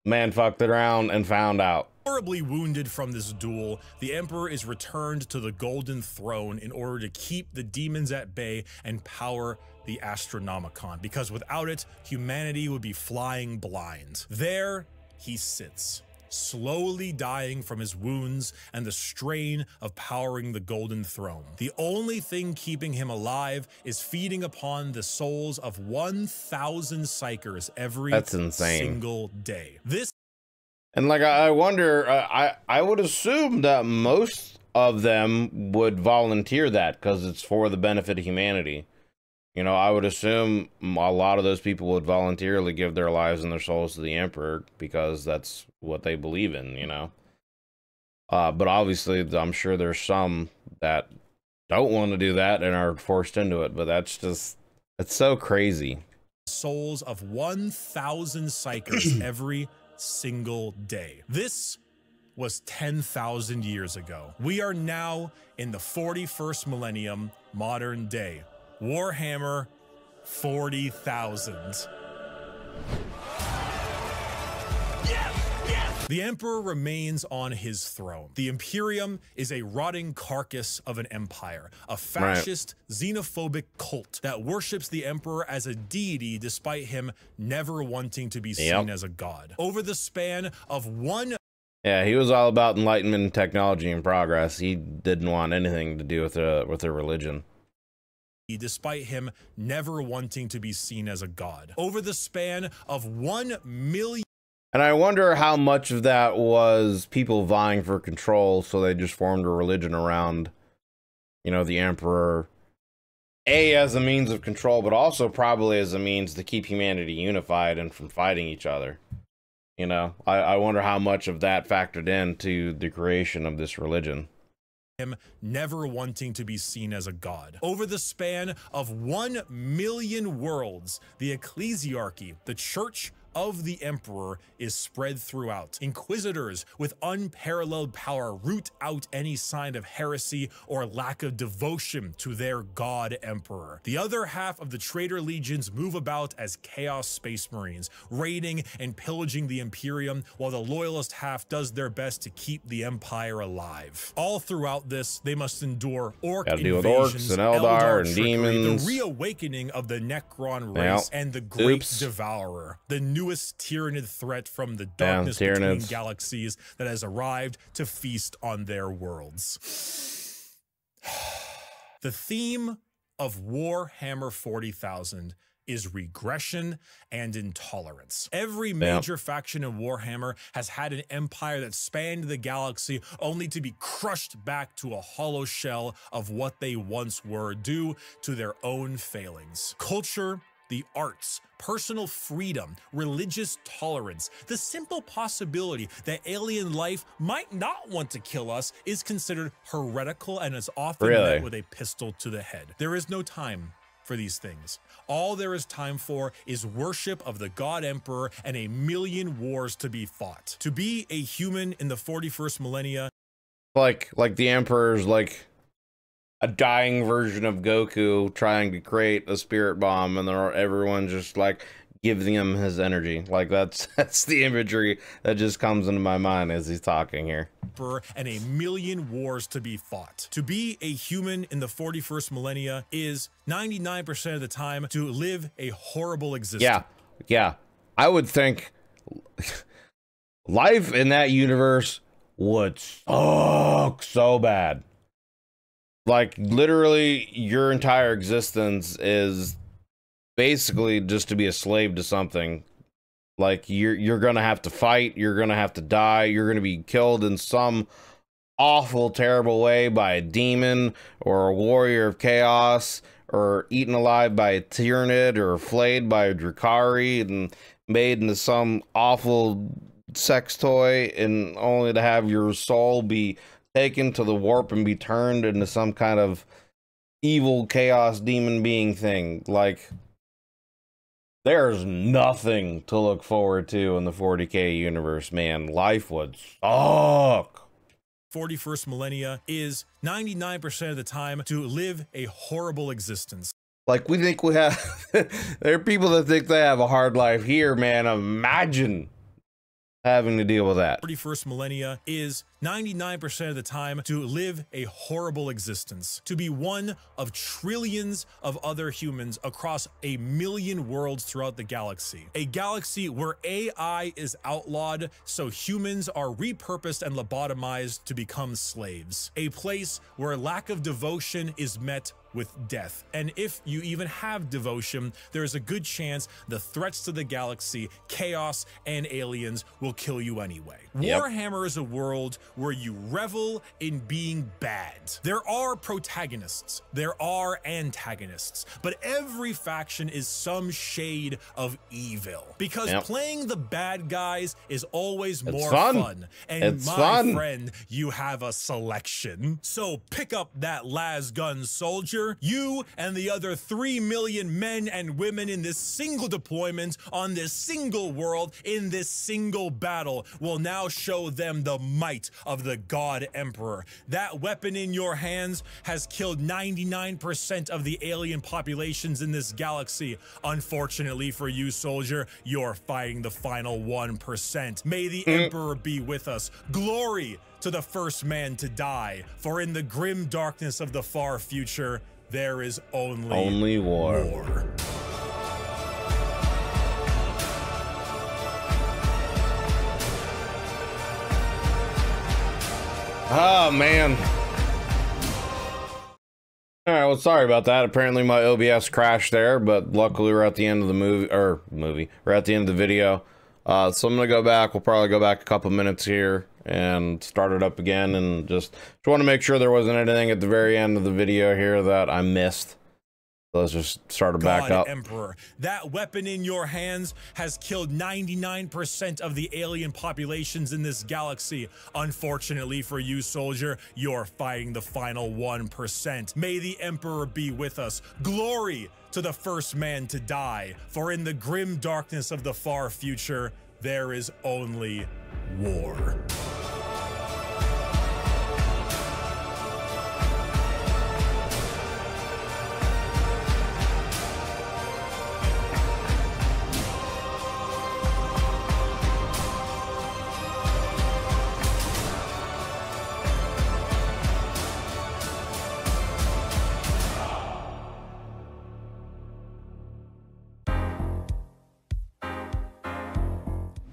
Man fucked it around and found out. Horribly wounded from this duel, the Emperor is returned to the Golden Throne in order to keep the demons at bay and power the Astronomicon, because without it, humanity would be flying blind. There he sits, slowly dying from his wounds and the strain of powering the Golden Throne. The only thing keeping him alive is feeding upon the souls of 1,000 psychers every single day. And like, I wonder, I would assume that most of them would volunteer that because it's for the benefit of humanity. You know, I would assume a lot of those people would voluntarily give their lives and their souls to the Emperor because that's what they believe in, you know. But obviously, I'm sure there's some that don't want to do that and are forced into it, but that's just, it's so crazy. Souls of 1,000 psychers every single day. This was 10,000 years ago. We are now in the 41st millennium, modern day. Warhammer 40,000. The Emperor remains on his throne. The Imperium is a rotting carcass of an empire, a fascist, xenophobic cult that worships the Emperor as a deity despite him never wanting to be seen as a god. Over the span of Yeah, he was all about enlightenment, technology, and progress. He didn't want anything to do with a religion. Despite him never wanting to be seen as a god. Over the span of 1 million. And I wonder how much of that was people vying for control, so they just formed a religion around, you know, the Emperor. A, as a means of control, but also probably as a means to keep humanity unified and from fighting each other. You know, I wonder how much of that factored into the creation of this religion. Him never wanting to be seen as a god. Over the span of 1 million worlds, the ecclesiarchy, the Church of the Emperor is spread throughout. Inquisitors with unparalleled power root out any sign of heresy or lack of devotion to their god Emperor. The other half of the traitor legions move about as Chaos Space Marines, raiding and pillaging the Imperium, while the loyalist half does their best to keep the Empire alive. All throughout this, they must endure orc invasions, orcs and Eldar and trickery, demons, the reawakening of the Necron race, and the Great Devourer, the newest Tyranid threat from the darkness between galaxies that has arrived to feast on their worlds. The theme of Warhammer 40,000 is regression and intolerance. Every major faction in Warhammer has had an empire that spanned the galaxy only to be crushed back to a hollow shell of what they once were due to their own failings. Culture, the arts, personal freedom, religious tolerance, the simple possibility that alien life might not want to kill us is considered heretical and is often met with a pistol to the head. There is no time for these things. All there is time for is worship of the God Emperor and a million wars to be fought. To be a human in the 41st millennia, like the Emperor's like a dying version of Goku trying to create a spirit bomb, and then everyone just like giving him his energy. Like that's the imagery that just comes into my mind as he's talking here. And a million wars to be fought. To be a human in the 41st millennia is 99% of the time to live a horrible existence. Yeah. I would think life in that universe would suck so bad. Like literally your entire existence is basically just to be a slave to something. Like you're gonna have to fight, you're gonna have to die, you're gonna be killed in some awful, terrible way by a demon or a warrior of chaos, or eaten alive by a Tyranid, or flayed by a Drukhari and made into some awful sex toy, and only to have your soul be taken to the warp and be turned into some kind of evil chaos demon being thing. Like, there's nothing to look forward to in the 40K universe, man. Life would suck. 41st millennia is 99% of the time to live a horrible existence. Like, we think we have there are people that think they have a hard life here, man. Imagine having to deal with that. 41st millennia is 99% of the time to live a horrible existence, to be one of trillions of other humans across a million worlds throughout the galaxy. A galaxy where AI is outlawed, so humans are repurposed and lobotomized to become slaves. A place where lack of devotion is met with death. And if you even have devotion, there is a good chance the threats to the galaxy, chaos, and aliens will kill you anyway. Warhammer is a world where you revel in being bad. There are protagonists, there are antagonists, but every faction is some shade of evil. Because playing the bad guys is always more fun. And my friend, you have a selection. So pick up that las gun, soldier. You and the other 3 million men and women in this single deployment on this single world in this single battle will now show them the might of the God Emperor. That weapon in your hands has killed 99% of the alien populations in this galaxy. Unfortunately for you, soldier, you're fighting the final 1%. May the Emperor be with us. Glory to the first man to die, for in the grim darkness of the far future, there is only war. Oh, man. All right, well, sorry about that. Apparently my OBS crashed there, but luckily we're at the end of the we're at the end of the video. So I'm gonna go back. We'll probably go back a couple minutes here and start it up again, and just want to make sure there wasn't anything at the very end of the video here that I missed. Let's just start it back up. Emperor, that weapon in your hands has killed 99% of the alien populations in this galaxy. Unfortunately for you, soldier, you're fighting the final 1%. May the Emperor be with us. Glory to the first man to die, for in the grim darkness of the far future, there is only war.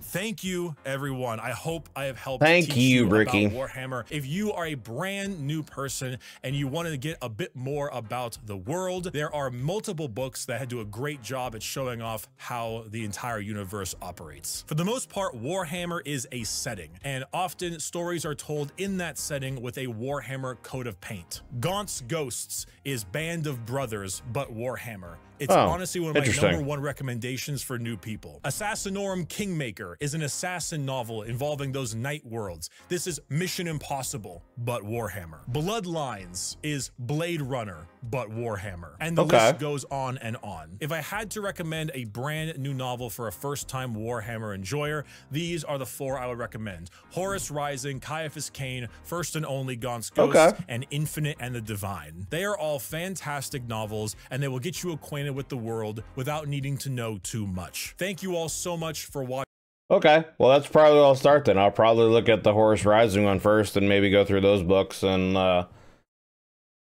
Thank you, everyone. I hope I have helped teach you Ricky. about Warhammer. If you are a brand new person and you want to get a bit more about the world, there are multiple books that do a great job at showing off how the entire universe operates. For the most part, Warhammer is a setting, and often stories are told in that setting with a Warhammer coat of paint. Gaunt's Ghosts is Band of Brothers, but Warhammer. It's honestly one of my #1 recommendations for new people. Assassinorum Kingmaker is an assassin novel involving those night worlds. This is Mission Impossible, but Warhammer. Bloodlines is Blade Runner, but Warhammer. And the list goes on and on. If I had to recommend a brand new novel for a first-time Warhammer enjoyer, these are the 4 I would recommend. Horus Rising, Caiaphas Cain, First and Only Gaunt's Ghost, and Infinite and the Divine. They are all fantastic novels, and they will get you acquainted with the world without needing to know too much. Thank you all so much for watching. Okay, well, that's probably where I'll start then. I'll probably look at the Horus Rising one first and maybe go through those books and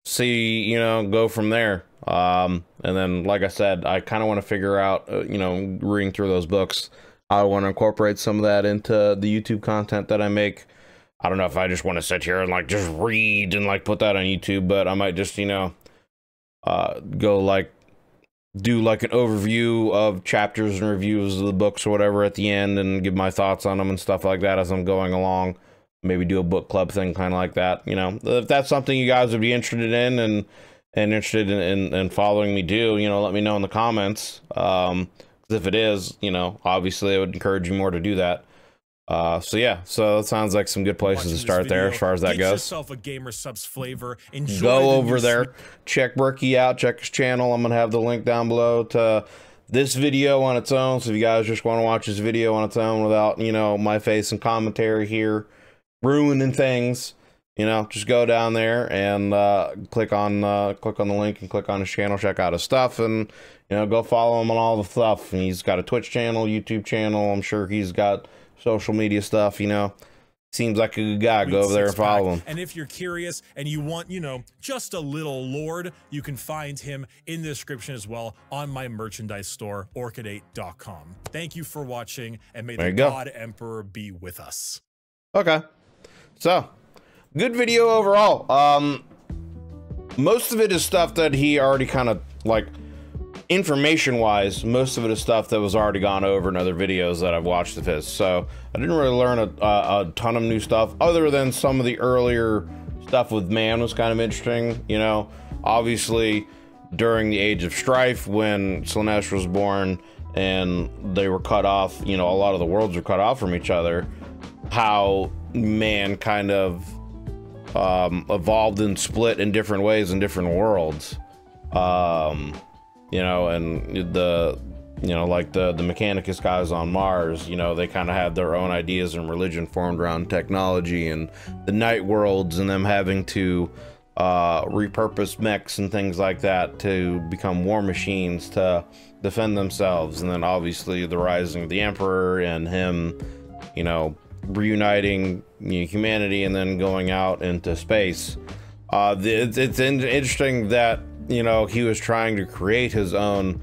see, you know, go from there. And then, like I said, I kind of want to figure out, you know, reading through those books, I want to incorporate some of that into the YouTube content that I make. I don't know if I just want to sit here and like just read and like put that on YouTube, but I might just, you know, go like do like an overview of chapters and reviews of the books or whatever at the end and give my thoughts on them and stuff like that as I'm going along. Maybe do a book club thing kind of like that. You know, if that's something you guys would be interested in and interested in following me do, you know, let me know in the comments. 'Cause if it is, you know, obviously I would encourage you more to do that. So yeah, so it sounds like some good places to start there as far as that goes. Yourself a Gamer Subs flavor. Enjoy Go over there, check Berkey out, check his channel. I'm gonna have the link down below to this video on its own. So if you guys just want to watch this video on its own without, you know, my face and commentary here ruining things, you know, just go down there and click on the link and click on his channel, check out his stuff, and you know, go follow him on all the stuff. And he's got a Twitch channel, YouTube channel. I'm sure he's got social media stuff, you know. Seems like a good guy. Go over there and follow him. And if you're curious and you want, you know, just a little lord, you can find him in the description as well on my merchandise store, orchid8.com. Thank you for watching, and may the God Emperor be with us. Okay. So, good video overall. Most of it is stuff that he already kind of, like, information-wise, most of it is stuff that was already gone over in other videos that I've watched of his. So, I didn't really learn a ton of new stuff, other than some of the earlier stuff with man was kind of interesting, you know. Obviously, during the Age of Strife, when Slaanesh was born, and they were cut off, you know, a lot of the worlds were cut off from each other, how man kind of evolved and split in different ways in different worlds. You know, and the, you know, like the Mechanicus guys on Mars, you know, they kind of had their own ideas and religion formed around technology, and the night worlds and them having to repurpose mechs and things like that to become war machines to defend themselves. And then obviously the rising of the Emperor and him, you know, reuniting, you know, humanity and then going out into space. It's interesting that, you know, he was trying to create his own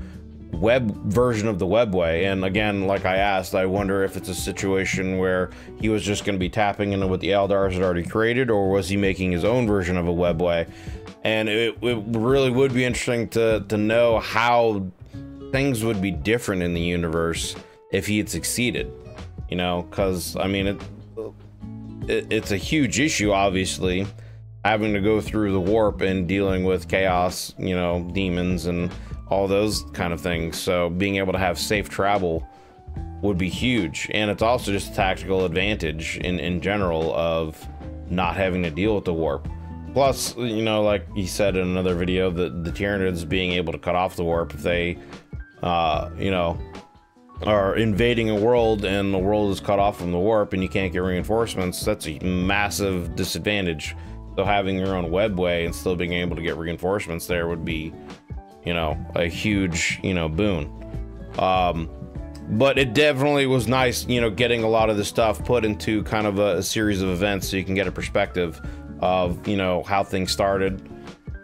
web version of the webway. And again, like I asked, I wonder if it's a situation where he was just going to be tapping into what the Eldars had already created, or was he making his own version of a webway? And it really would be interesting to know how things would be different in the universe if he had succeeded, you know, because I mean, it's a huge issue, obviously, having to go through the warp and dealing with chaos, you know, demons and all those kind of things. So being able to have safe travel would be huge. And it's also just a tactical advantage in general of not having to deal with the warp. Plus, you know, like he said in another video, that the Tyranids being able to cut off the warp if they, you know, are invading a world and the world is cut off from the warp and you can't get reinforcements, that's a massive disadvantage. So having your own webway and still being able to get reinforcements there would be, you know, a huge, you know, boon. But it definitely was nice, you know, getting a lot of the stuff put into kind of a series of events so you can get a perspective of, you know, how things started,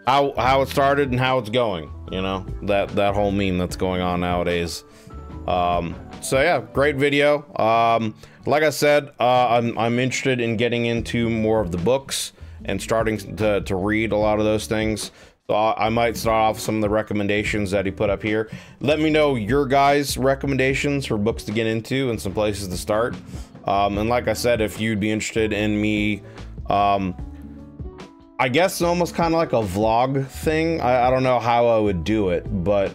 how it started and how it's going, you know, that whole meme that's going on nowadays. So yeah, great video. Like I said, I'm interested in getting into more of the books and starting to read a lot of those things. So I might start off some of the recommendations that he put up here. Let me know your guys' recommendations for books to get into and some places to start. And like I said, if you'd be interested in me, I guess almost kind of like a vlog thing. I don't know how I would do it, but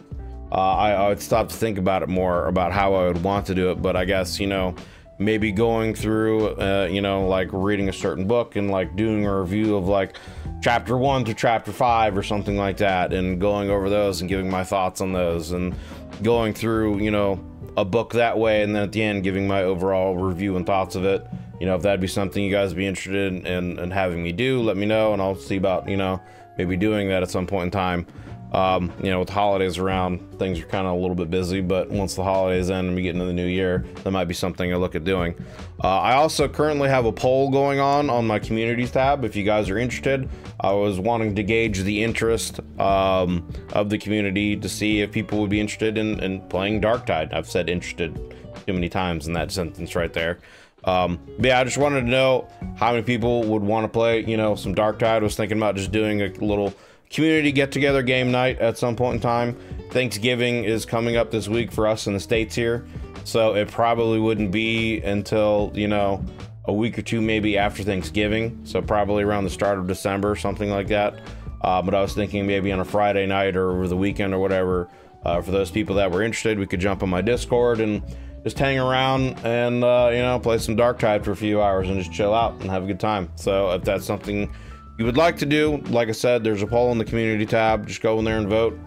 I would stop to think about it more about how I would want to do it. But I guess, you know, maybe going through, you know, like reading a certain book and like doing a review of like chapter 1 to chapter 5 or something like that, and going over those and giving my thoughts on those, and going through, you know, a book that way, and then at the end giving my overall review and thoughts of it. You know, if that'd be something you guys would be interested in having me do, let me know, and I'll see about, you know, maybe doing that at some point in time. You know, with the holidays around, things are kind of a little bit busy, but once the holidays end and we get into the new year, that might be something I look at doing. I also currently have a poll going on my communities tab. If you guys are interested, I was wanting to gauge the interest of the community to see if people would be interested in playing Darktide. I've said interested too many times in that sentence right there. But yeah, I just wanted to know how many people would want to play, you know, some Darktide. I was thinking about just doing a little community get-together game night at some point in time. Thanksgiving is coming up this week for us in the States here, so it probably wouldn't be until, you know, a week or two maybe after Thanksgiving, so probably around the start of December, something like that. But I was thinking maybe on a Friday night or over the weekend or whatever, for those people that were interested, we could jump on my Discord and just hang around and, you know, play some Darktide for a few hours and just chill out and have a good time. So if that's something you would like to do, like I said, there's a poll in the community tab. Just go in there and vote.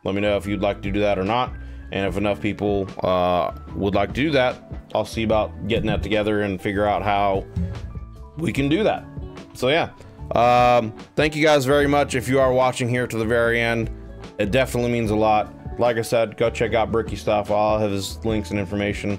Let me know if you'd like to do that or not. And if enough people would like to do that, I'll see about getting that together and figure out how we can do that. So yeah, thank you guys very much. If you are watching here to the very end, it definitely means a lot. Like I said, go check out Bricky stuff. I'll have his links and information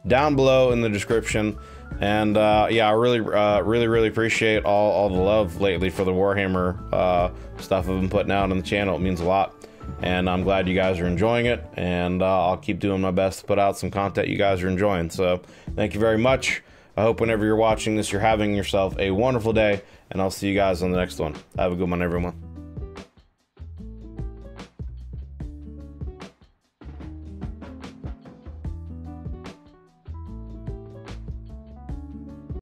down below in the description. And yeah, I really appreciate all the love lately for the Warhammer stuff I've been putting out on the channel. It means a lot, and I'm glad you guys are enjoying it, and I'll keep doing my best to put out some content you guys are enjoying. So thank you very much. I hope whenever you're watching this, you're having yourself a wonderful day, and I'll see you guys on the next one. Have a good one, everyone.